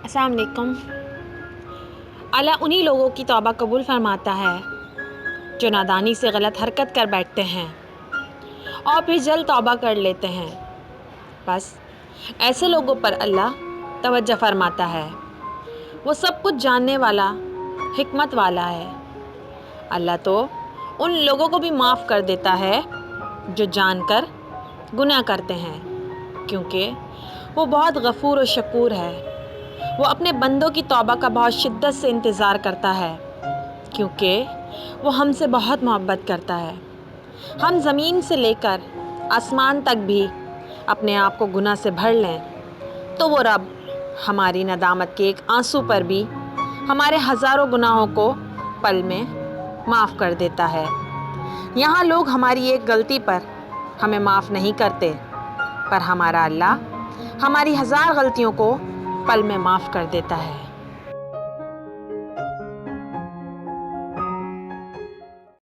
अस्सलाम वालेकुम। अल्लाह उन्हीं लोगों की तौबा कबूल फरमाता है जो नादानी से गलत हरकत कर बैठते हैं और फिर जल्द तौबा कर लेते हैं। बस ऐसे लोगों पर अल्लाह तवज्जो फरमाता है। वो सब कुछ जानने वाला, हिकमत वाला है। अल्लाह तो उन लोगों को भी माफ़ कर देता है जो जानकर गुनाह करते हैं, क्योंकि वो बहुत गफ़ूर और शकूर है। वो अपने बंदों की तौबा का बहुत शिद्दत से इंतज़ार करता है, क्योंकि वो हमसे बहुत मोहब्बत करता है। हम ज़मीन से लेकर आसमान तक भी अपने आप को गुनाह से भर लें तो वो रब हमारी नदामत के एक आंसू पर भी हमारे हज़ारों गुनाहों को पल में माफ़ कर देता है। यहाँ लोग हमारी एक गलती पर हमें माफ़ नहीं करते, पर हमारा अल्लाह हमारी 1000 गलतियों को पल में माफ़ कर देता है।